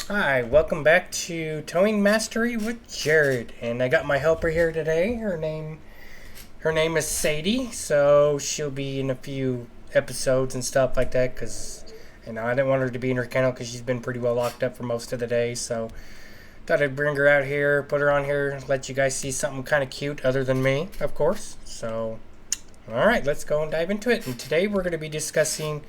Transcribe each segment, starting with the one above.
Hi, welcome back to Towing Mastery with Jared, and I got my helper here today. Her name is Sadie, so she'll be in a few episodes and stuff like that. Cause I didn't want her to be in her kennel because she's been pretty well locked up for most of the day. So thought I'd bring her out here, put her on here, let you guys see something kind of cute other than me, of course. So all right, let's go and dive into it. And today we're going to be discussing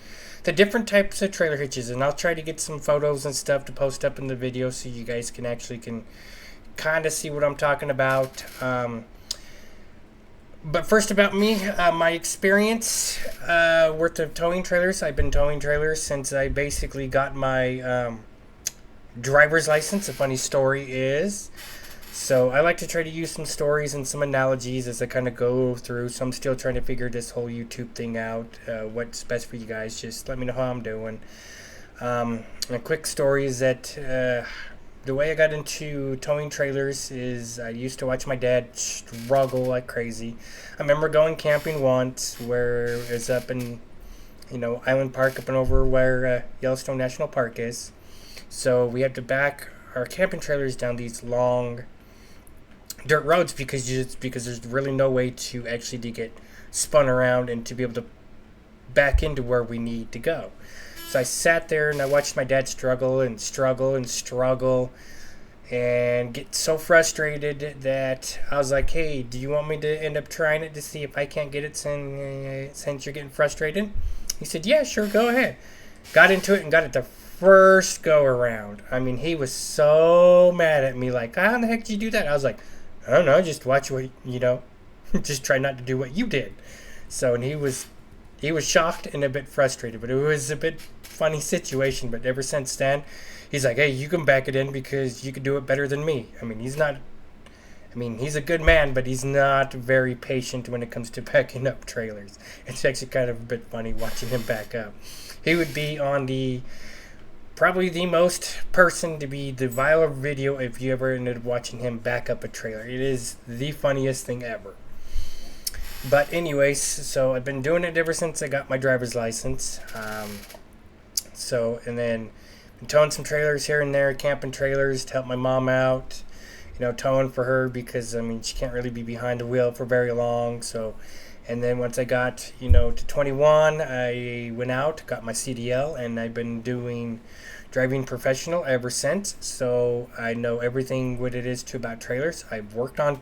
the different types of trailer hitches, and I'll try to get some photos and stuff to post up in the video so you guys can kind of see what I'm talking about. But first about me, my experience worth of towing trailers. I've been towing trailers since I basically got my driver's license. A funny story is, so I like to try to use some stories and some analogies as I kind of go through. So I'm still trying to figure this whole YouTube thing out. What's best for you guys? Just let me know how I'm doing. A quick story is that the way I got into towing trailers is I used to watch my dad struggle like crazy. I remember going camping once where it's up in Island Park up and over where Yellowstone National Park is. So we had to back our camping trailers down these long dirt roads because there's really no way to actually to get spun around and to be able to back into where we need to go. So I sat there and I watched my dad struggle and struggle and struggle and get so frustrated that I was like, hey, do you want me to end up trying it to see if I can't get it since you're getting frustrated? He said, yeah, sure, go ahead. Got into it and got it the first go around. I mean, he was so mad at me, like, how the heck did you do that? I was like, I don't know, just watch what, just try not to do what you did. So, and he was shocked and a bit frustrated, but it was a bit funny situation. But ever since then, he's like, hey, you can back it in because you can do it better than me. He's a good man, but he's not very patient when it comes to backing up trailers. It's actually kind of a bit funny watching him back up. He would be on probably the most person to be the viral video if you ever ended up watching him back up a trailer. It is the funniest thing ever. But anyways, so I've been doing it ever since I got my driver's license. And then been towing some trailers here and there, camping trailers to help my mom out. Towing for her because she can't really be behind the wheel for very long. So, and then once I got to 21, I went out, got my CDL, and I've been doing driving professional ever since. So I know everything what it is to about trailers. I've worked on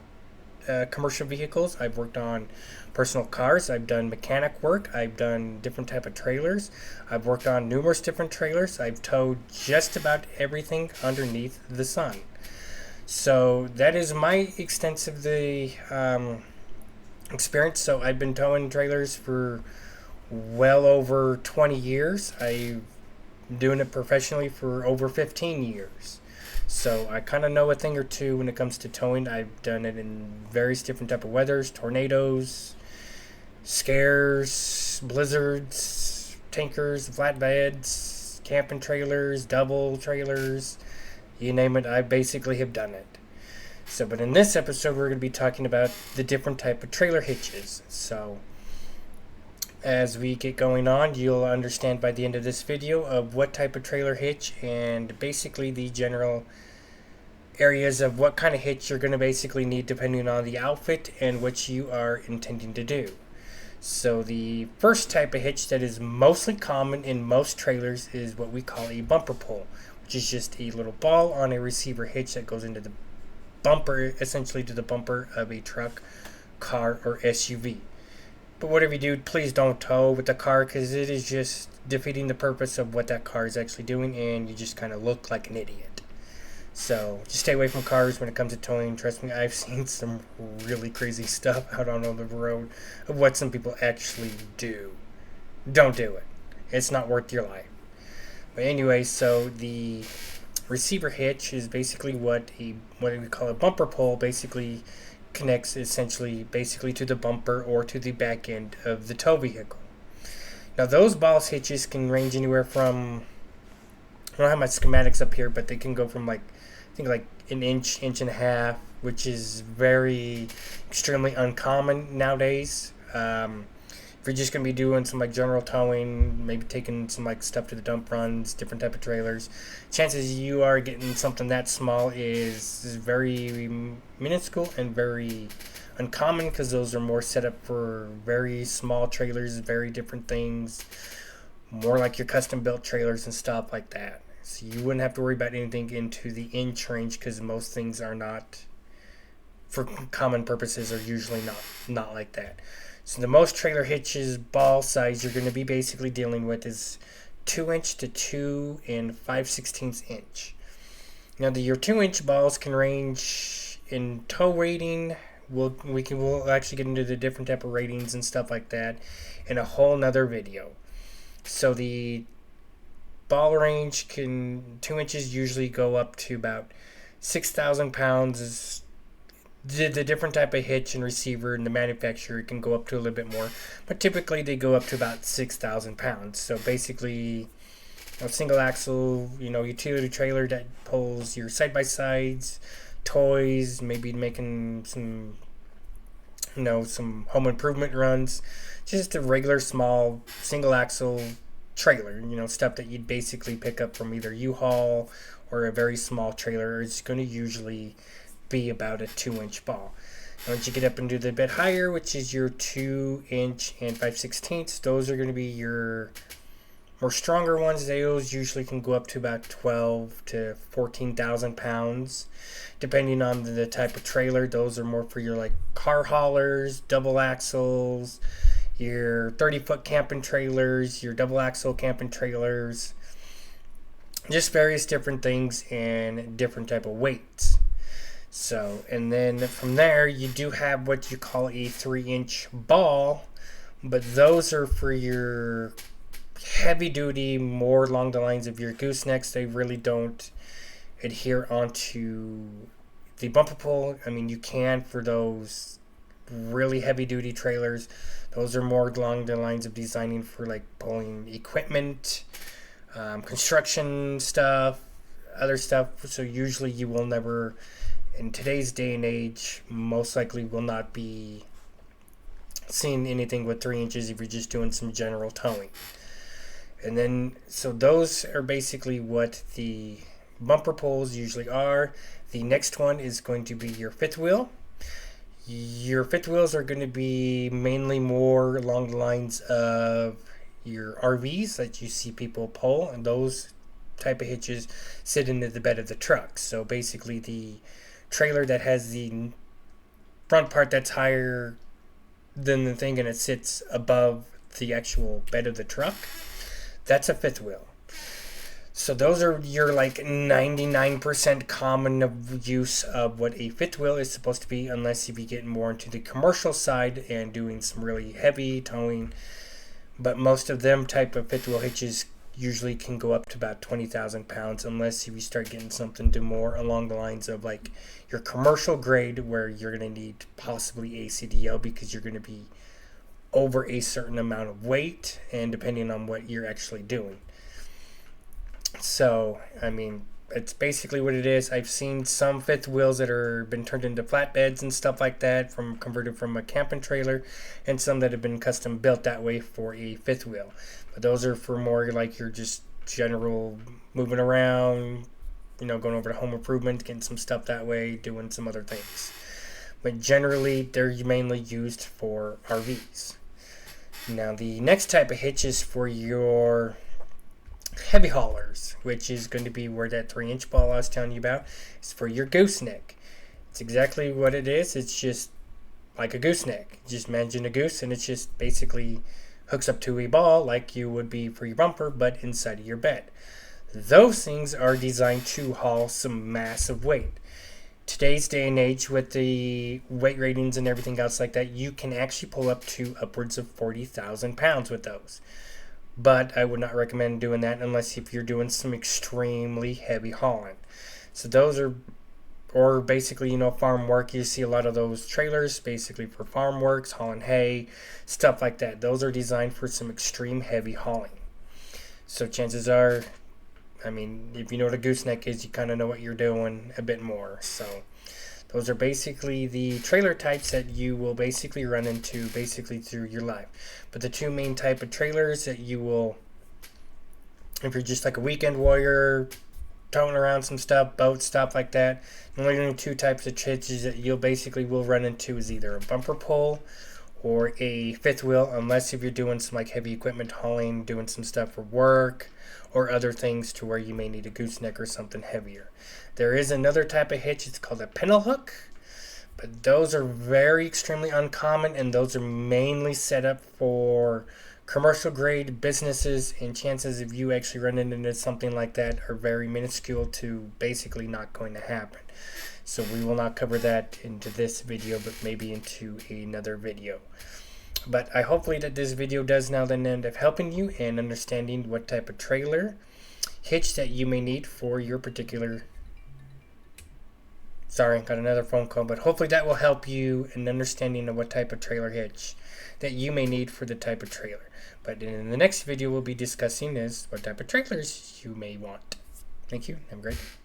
commercial vehicles. I've worked on personal cars. I've done mechanic work. I've done different type of trailers. I've worked on numerous different trailers. I've towed just about everything underneath the sun. So that is my extensive experience. So I've been towing trailers for well over 20 years. I've doing it professionally for over 15 years. So I kind of know a thing or two when it comes to towing. I've done it in various different type of weathers, tornadoes, scares, blizzards, tankers, flatbeds, camping trailers, double trailers, you name it, I basically have done it. So, but in this episode, we're going to be talking about the different type of trailer hitches. So, as we get going on, you'll understand by the end of this video of what type of trailer hitch and basically the general areas of what kind of hitch you're going to basically need depending on the outfit and what you are intending to do. So the first type of hitch that is mostly common in most trailers is what we call a bumper pull, which is just a little ball on a receiver hitch that goes into the bumper, essentially to the bumper of a truck, car, or SUV. But whatever you do, please don't tow with the car because it is just defeating the purpose of what that car is actually doing, and you just kind of look like an idiot. So just stay away from cars when it comes to towing. Trust me, I've seen some really crazy stuff out on the road of what some people actually do. Don't do it. It's not worth your life. But anyway, so the receiver hitch is basically what we call a bumper pull basically connects basically to the bumper or to the back end of the tow vehicle. Now those boss hitches can range anywhere from, I don't have my schematics up here, but they can go from like an inch and a half, which is very extremely uncommon nowadays. If you're just gonna be doing some like general towing, maybe taking some like stuff to the dump runs, different type of trailers, chances you are getting something that small is very minuscule and very uncommon, because those are more set up for very small trailers, very different things, more like your custom built trailers and stuff like that. So you wouldn't have to worry about anything into the inch range, because most things are not, for common purposes, are usually not like that. So the most trailer hitches ball size you're going to be basically dealing with is 2" to 2 and 5/16 inch. Now your 2" balls can range in tow rating. We'll actually get into the different type of ratings and stuff like that in a whole nother video. So the ball range can 2" usually go up to about 6,000 pounds. Is the different type of hitch and receiver and the manufacturer can go up to a little bit more, but typically they go up to about 6,000 pounds. So basically, a single axle, utility trailer that pulls your side by sides, toys, maybe making some, some home improvement runs, just a regular small single axle trailer, stuff that you'd basically pick up from either U-Haul or a very small trailer. It's going to usually be about a 2" ball. Once you get up into the bit higher, which is your 2" and 5/16, those are going to be your more stronger ones. Those usually can go up to about 12 to 14,000 pounds, depending on the type of trailer. Those are more for your like car haulers, double axles, your 30-foot camping trailers, your double axle camping trailers, just various different things and different type of weights. So, and then from there, you do have what you call a 3" ball, but those are for your heavy duty, more along the lines of your goosenecks. They really don't adhere onto the bumper pull. I mean, you can for those really heavy duty trailers. Those are more along the lines of designing for like pulling equipment, construction stuff, other stuff. So usually you will never, in today's day and age, most likely will not be seeing anything with 3" if you're just doing some general towing. And then, so those are basically what the bumper pulls usually are. The next one is going to be your fifth wheel. Your fifth wheels are going to be mainly more along the lines of your RVs that you see people pull, and those type of hitches sit into the bed of the truck. So basically the trailer that has the front part that's higher than the thing and it sits above the actual bed of the truck, that's a fifth wheel. So those are your like 99% common of use of what a fifth wheel is supposed to be, unless you be getting more into the commercial side and doing some really heavy towing. But most of them type of fifth wheel hitches usually can go up to about 20,000 pounds, unless you start getting something to more along the lines of like your commercial grade, where you're going to need possibly a CDL, because you're going to be over a certain amount of weight, and depending on what you're actually doing. So, I mean, it's basically what it is. I've seen some fifth wheels that are been turned into flatbeds and stuff like that, from converted from a camping trailer, and some that have been custom built that way for a fifth wheel. But those are for more like your just general moving around, going over to home improvement, getting some stuff that way, doing some other things. But generally, they're mainly used for RVs. Now, the next type of hitch is for your heavy haulers, which is going to be where that 3" ball I was telling you about is for your gooseneck. It's exactly what it is. It's just like a gooseneck. Just imagine a goose, and it's just basically hooks up to a ball like you would be for your bumper, but inside of your bed. Those things are designed to haul some massive weight. Today's day and age, with the weight ratings and everything else like that, you can actually pull up to upwards of 40,000 pounds with those. But I would not recommend doing that unless if you're doing some extremely heavy hauling. So those are, or basically, farm work. You see a lot of those trailers basically for farm works, hauling hay, stuff like that. Those are designed for some extreme heavy hauling. So chances are, I mean, if you know what a gooseneck is, you kind of know what you're doing a bit more. So Those are basically the trailer types that you will basically run into basically through your life. But the two main type of trailers that you will, if you're just like a weekend warrior, towing around some stuff, boats, stuff like that, the only two types of hitches that you'll basically will run into is either a bumper pull or a fifth wheel, unless if you're doing some like heavy equipment hauling, doing some stuff for work or other things to where you may need a gooseneck or something heavier. There is another type of hitch, it's called a pintle hook, but those are very extremely uncommon, and those are mainly set up for commercial grade businesses, and chances of you actually running into something like that are very minuscule to basically not going to happen. So we will not cover that into this video, but maybe into another video. But I hopefully that this video does now then end up helping you and understanding what type of trailer hitch that you may need for your particular. Sorry, got another phone call, but hopefully that will help you in understanding of what type of trailer hitch that you may need for the type of trailer. But in the next video we'll be discussing is what type of trailers you may want. Thank you. Have a great day.